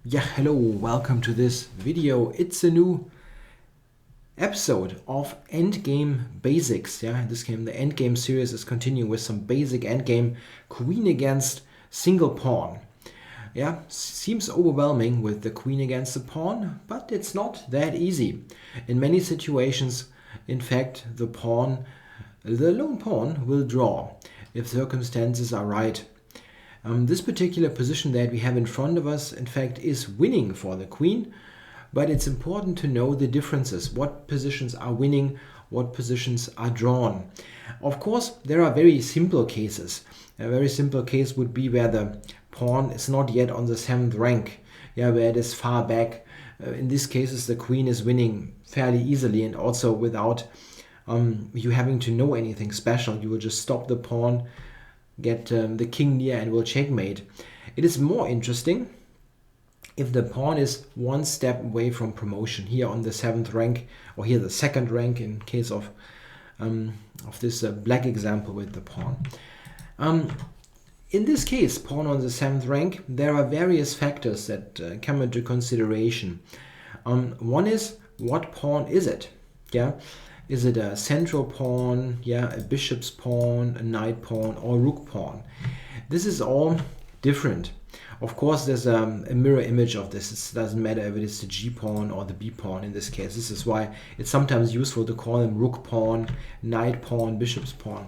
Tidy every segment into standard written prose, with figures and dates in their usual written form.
Yeah, hello, welcome to this video. It's a new episode of Endgame Basics. Yeah, in this game, the Endgame series is continuing with some basic endgame queen against single pawn. Yeah, seems overwhelming with the queen against the pawn, but it's not that easy. In many situations, in fact, the lone pawn will draw if circumstances are right. This particular position that we have in front of us, in fact, is winning for the queen, but it's important to know the differences. What positions are winning, what positions are drawn. Of course, there are very simple cases. A very simple case would be where the pawn is not yet on the 7th rank, yeah, where it is far back. In these cases, the queen is winning fairly easily and also without you having to know anything special. You will just stop the pawn, get the king near, and will checkmate. It is more interesting if the pawn is one step away from promotion, here on the 7th rank, or here the 2nd rank in case of this black example with the pawn. In this case, pawn on the 7th rank, there are various factors that come into consideration. One is, what pawn is it? Yeah. Is it a central pawn, yeah, a bishop's pawn, a knight pawn, or rook pawn? This is all different. Of course, there's a mirror image of this. It doesn't matter if it is the G pawn or the B pawn in this case. This is why it's sometimes useful to call them rook pawn, knight pawn, bishop's pawn.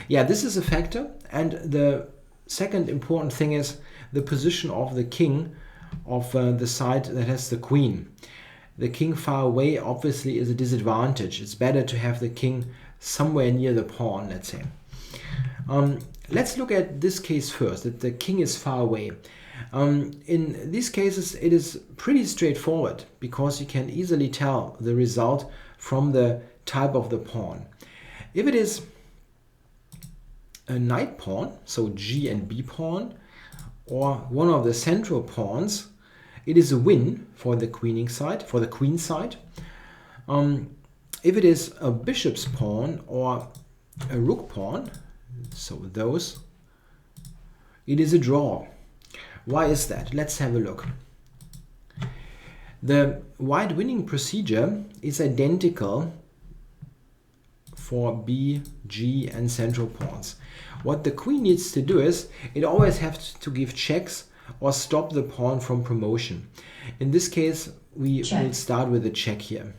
Yeah, this is a factor. And the second important thing is the position of the king of the side that has the queen. The king far away obviously is a disadvantage. It's better to have the king somewhere near the pawn, let's say. Let's look at this case first, that the king is far away. In these cases, it is pretty straightforward because you can easily tell the result from the type of the pawn. If it is a knight pawn, so G and B pawn, or one of the central pawns, it is a win for the queen side. If it is a bishop's pawn or a rook pawn, so those, it is a draw. Why is that? Let's have a look. The white winning procedure is identical for B, G, and central pawns. What the queen needs to do is, it always has to give checks or stop the pawn from promotion. In this case, we will start with a check here.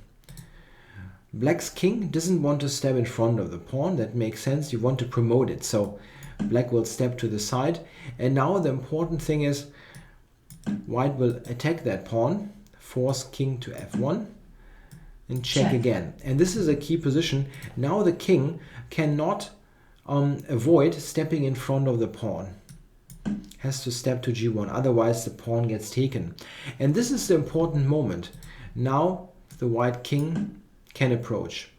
Black's king doesn't want to step in front of the pawn. That makes sense. You want to promote it. So black will step to the side. And now the important thing is, white will attack that pawn, force king to f1, and check again. And this is a key position. Now the king cannot avoid stepping in front of the pawn. Has to step to g1, otherwise the pawn gets taken. And this is the important moment. Now the white king can approach.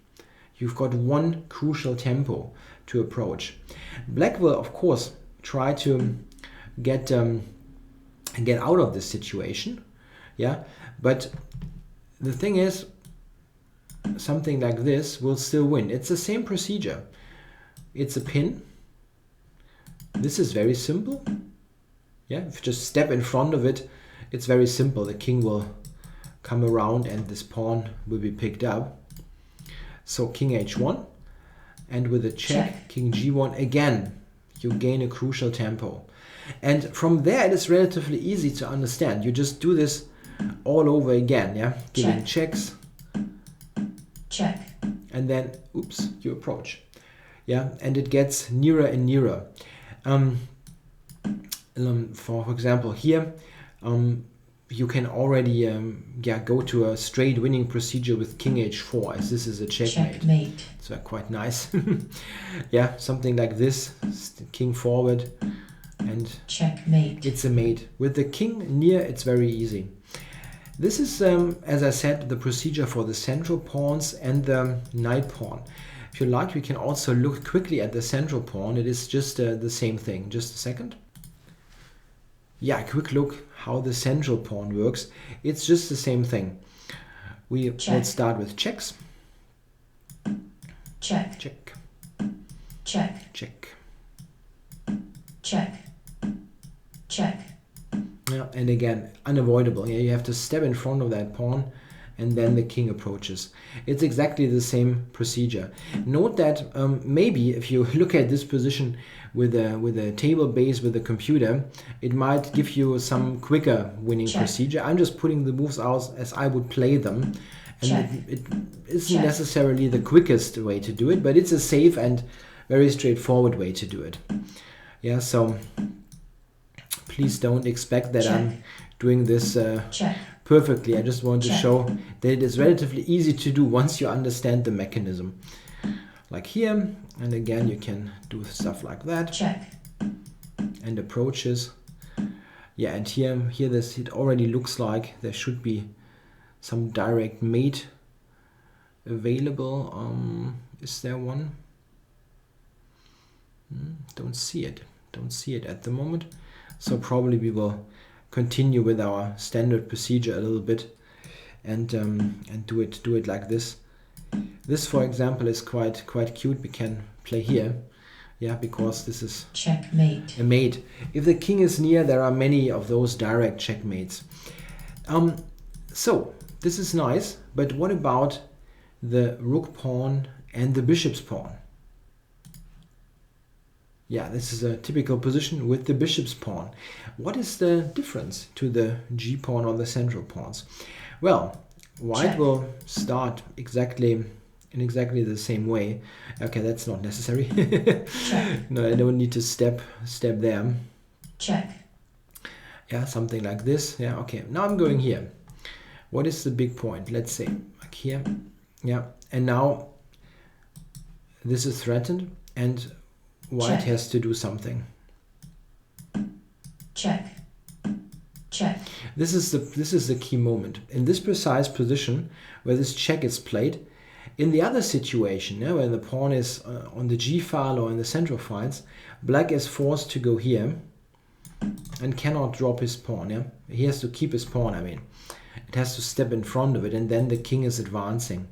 You've got one crucial tempo to approach. Black will, of course, try to get out of this situation. Yeah, but the thing is, something like this will still win. It's the same procedure. It's a pin. This is very simple. Yeah, if you just step in front of it, it's very simple. The king will come around and this pawn will be picked up. So king h1, and with a check, king g1 again, you gain a crucial tempo. And from there it is relatively easy to understand. You just do this all over again, yeah, giving checks, and then oops, you approach. Yeah, and it gets nearer and nearer. For example, here you can already go to a straight winning procedure with king h4, as this is a checkmate. So quite nice. Yeah, something like this, king forward, and checkmate. It's a mate. With the king near, it's very easy. This is, as I said, the procedure for the central pawns and the knight pawn. If you like, we can also look quickly at the central pawn. It is just the same thing. Just a second. Yeah, a quick look how the central pawn works. It's just the same thing. We will start with checks. Check. Check. Check. Check. Check. Check. Yeah, and again, unavoidable. Yeah, you have to step in front of that pawn, and then the king approaches. It's exactly the same procedure. Note that maybe if you look at this position with a table base with a computer, it might give you some quicker winning procedure. I'm just putting the moves out as I would play them, and it isn't necessarily the quickest way to do it, but it's a safe and very straightforward way to do it. Yeah, so please don't expect that I'm doing this perfectly. I just want to show that it is relatively easy to do once you understand the mechanism. Like here, and again you can do stuff like that. And approaches. Yeah, and here this, it already looks like there should be some direct mate available. Is there one? Don't see it. Don't see it at the moment. So probably we will continue with our standard procedure a little bit and do it like this. This, for example, is quite cute. We can play here, yeah, because this is checkmate. A mate. If the king is near, there are many of those direct checkmates. So this is nice, but what about the rook pawn and the bishop's pawn? Yeah, this is a typical position with the bishop's pawn. What is the difference to the g pawn or the central pawns? Well, white will start in exactly the same way. Okay, that's not necessary. No, I don't need to step there. Yeah, something like this. Yeah, okay. Now I'm going here. What is the big point? Let's say like here. Yeah, and now this is threatened and white has to do something. This is the key moment. In this precise position where this check is played, in the other situation, yeah, where the pawn is on the g file or in the central files, black is forced to go here and cannot drop his pawn. Yeah, he has to keep his pawn. I mean, it has to step in front of it, and then the king is advancing.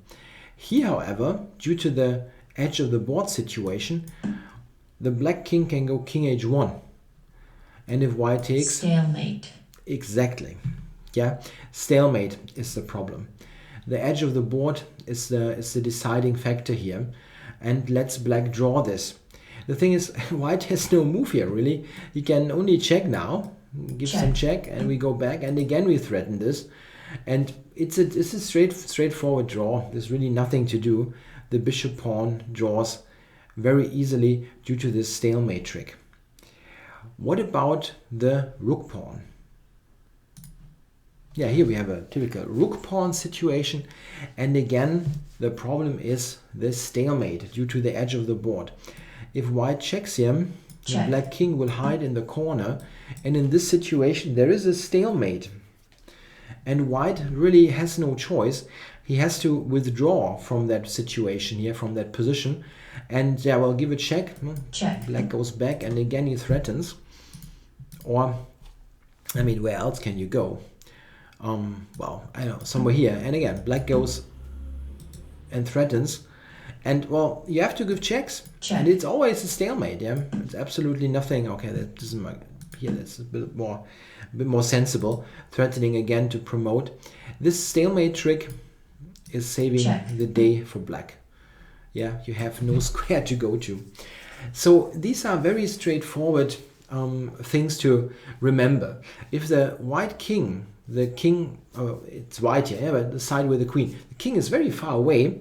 Here, however, due to the edge of the board situation, the black king can go king h1, and if white takes, stalemate. Exactly. Yeah, stalemate is the problem. The edge of the board is the deciding factor here, and lets black draw this. The thing is, white has no move here really. He can only check now, give some check, and we go back, and again we threaten this, and it's a straightforward draw. There's really nothing to do. The bishop pawn draws very easily due to this stalemate trick. What about the rook pawn? Yeah, here we have a typical rook pawn situation, and again the problem is this stalemate due to the edge of the board. If white checks here, the black king will hide in the corner, and in this situation there is a stalemate, and white really has no choice. He has to withdraw from that situation here, from that position, and yeah, we'll give a check. Black goes back, and again he threatens. Or, I mean, where else can you go? Well, I don't know, somewhere here. And again, black goes and threatens. And, well, you have to give checks. And it's always a stalemate, yeah? It's absolutely nothing. Okay, that doesn't matter. Here, that's a bit more sensible. Threatening again to promote. This stalemate trick is saving the day for black. Yeah, you have no square to go to. So these are very straightforward things to remember. If the white king, it's white here, but the side with the queen, the king is very far away,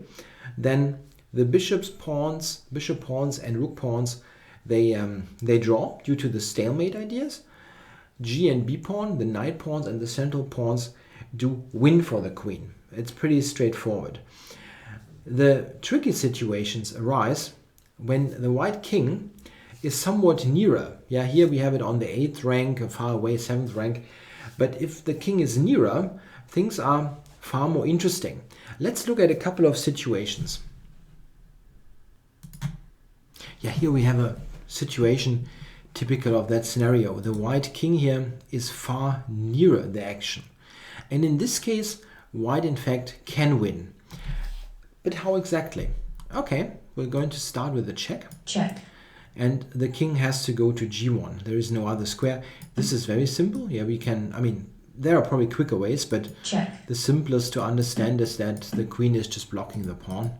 then the bishop pawns and rook pawns, they draw due to the stalemate ideas. G and B pawn, the knight pawns and the central pawns do win for the queen. It's pretty straightforward. The tricky situations arise when the white king is somewhat nearer. Yeah, here we have it on the 8th rank, far away 7th rank. But if the king is nearer, things are far more interesting. Let's look at a couple of situations. Yeah, here we have a situation typical of that scenario. The white king here is far nearer the action. And in this case, white in fact can win. But how exactly? Okay, we're going to start with a check. and the king has to go to g1. There is no other square. This is very simple. Yeah, we can, I mean, there are probably quicker ways, but check. The simplest to understand is that the queen is just blocking the pawn.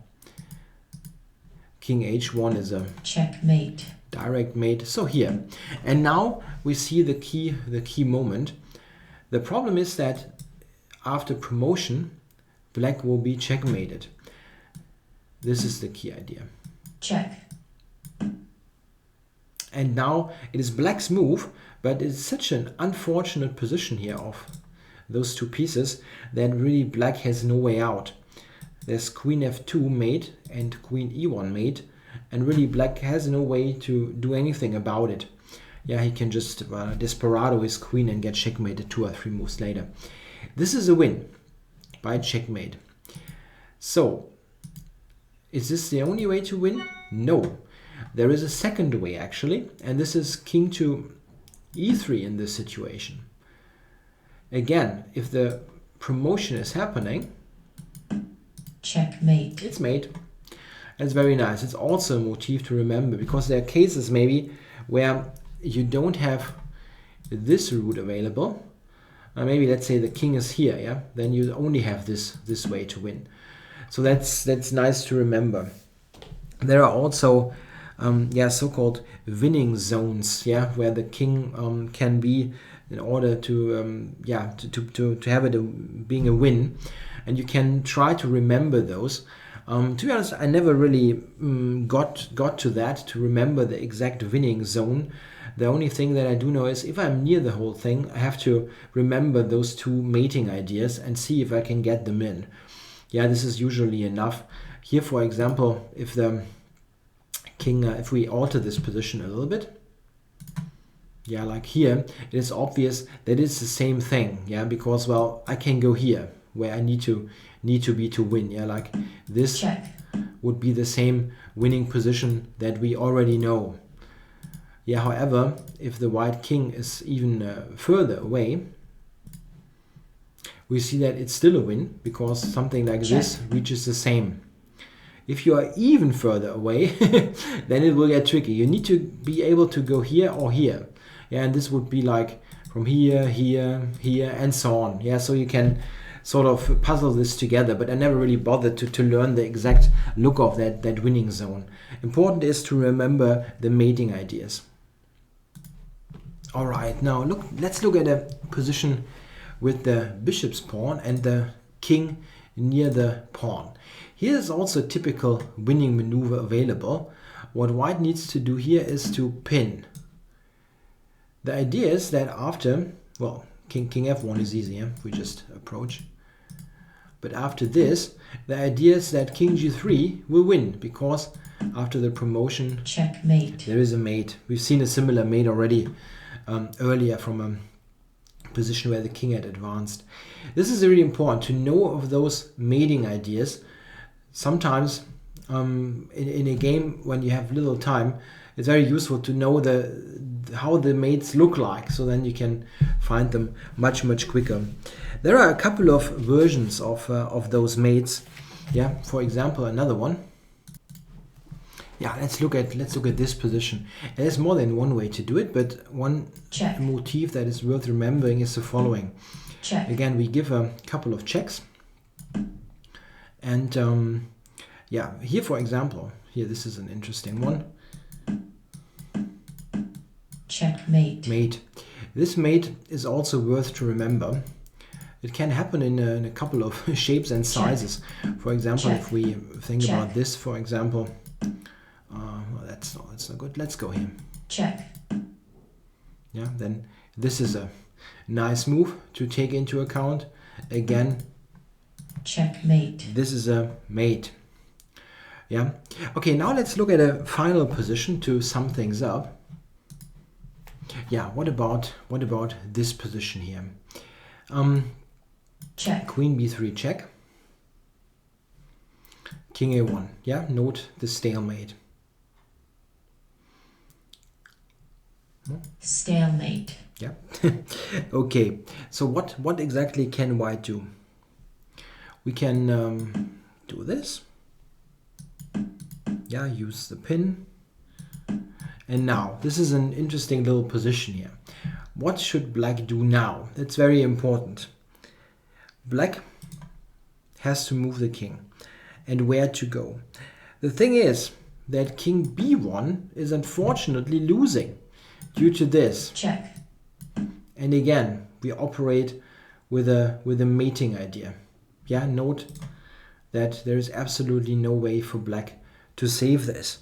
King h1 is a checkmate. Direct mate. So here, and now we see the key moment. The problem is that after promotion, black will be checkmated. This is the key idea. Check. And now it is black's move, but it's such an unfortunate position here of those two pieces that really black has no way out. There's queen f2 mate and queen e1 mate, and really black has no way to do anything about it. Yeah, he can just desperado his queen and get checkmated 2 or 3 moves later. This is a win by checkmate. So, is this the only way to win? No. There is a second way actually, and this is king to e3 in this situation. Again, if the promotion is happening, checkmate. It's mate. That's very nice. It's also a motif to remember, because there are cases maybe where you don't have this route available. Maybe let's say the king is here, yeah? Then you only have this way to win. So that's nice to remember. There are also so-called winning zones, yeah, where the king can be in order to have it being a win, and you can try to remember those. To be honest, I never really got to that, to remember the exact winning zone. The only thing that I do know is if I'm near the whole thing, I have to remember those two mating ideas and see if I can get them in. Yeah, this is usually enough. Here, for example, if the king, if we alter this position a little bit, yeah, like here, it is obvious that it's the same thing, yeah, because, well, I can go here where I need to be to win, yeah, like this check. Would be the same winning position that we already know. Yeah, however, if the white king is even further away, we see that it's still a win, because something like this reaches the same. If you are even further away, then it will get tricky. You need to be able to go here or here. Yeah, and this would be like from here, here, here, and so on. Yeah, so you can sort of puzzle this together, but I never really bothered to learn the exact look of that winning zone. Important is to remember the mating ideas. All right, now let's look at a position with the bishop's pawn and the king near the pawn. Here is also a typical winning maneuver available. What white needs to do here is to pin. The idea is that after, well, king f1 is easy, yeah? If we just approach. But after this, the idea is that king g3 will win, because after the promotion, checkmate, there is a mate. We've seen a similar mate already earlier from a position where the king had advanced. This is really important to know of those mating ideas. Sometimes in a game when you have little time, it's very useful to know how the mates look like, so then you can find them much quicker. There are a couple of versions of those mates. Yeah, for example, another one. Yeah, let's look at this position. There's more than one way to do it, but one motif that is worth remembering is the following. Check. Again, we give a couple of checks, and here, for example, this is an interesting one. Checkmate. Mate. This mate is also worth to remember. It can happen in a couple of shapes and sizes. For example, if we think about this, for example, that's not good. Let's go here. Check. Yeah, then this is a nice move to take into account. Again, checkmate. This is a mate. Yeah. Okay, now let's look at a final position to sum things up. Yeah, what about this position here? Check. Queen b3 check. King a1. Yeah, note the stalemate. Stalemate. Yeah. Okay, so what exactly can white do? We can do this. Yeah, use the pin. And now, this is an interesting little position here. What should black do now? That's very important. Black has to move the king. And where to go? The thing is that king b1 is unfortunately losing due to this. Check. And again, we operate with a mating idea. Yeah, note that there is absolutely no way for black to save this.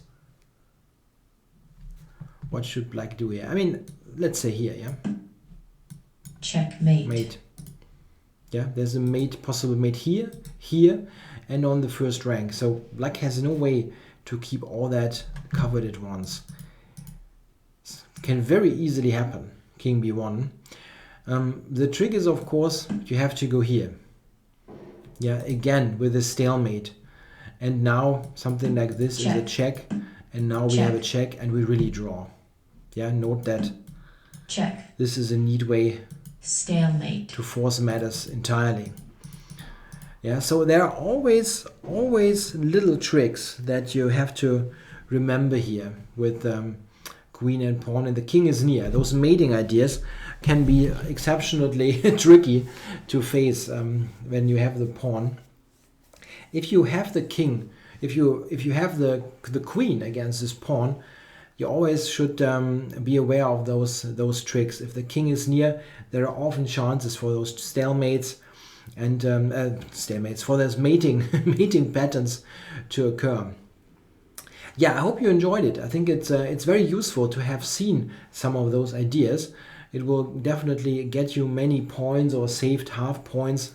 What should black do here? I mean, let's say here, yeah? Checkmate. Mate. Yeah, there's a mate, possible mate here, here, and on the first rank. So black has no way to keep all that covered at once. Can very easily happen, king b1. The trick is, of course, you have to go here. Yeah, again, with a stalemate. And now something like this is a check. And now we have a check and we really draw. Yeah, note that. Check. This is a neat way Stalemate. to force matters entirely. Yeah, so there are always little tricks that you have to remember here with queen and pawn, and the king is near. Those mating ideas can be exceptionally tricky to face when you have the pawn. If you have the king, if you have the queen against this pawn, you always should be aware of those tricks. If the king is near, there are often chances for those stalemates and for those mating patterns to occur. Yeah, I hope you enjoyed it. I think it's very useful to have seen some of those ideas. It will definitely get you many points or saved half points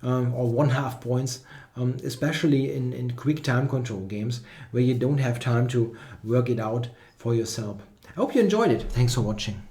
or 1/2 points, especially in quick time control games where you don't have time to work it out for yourself. I hope you enjoyed it. Thanks for watching.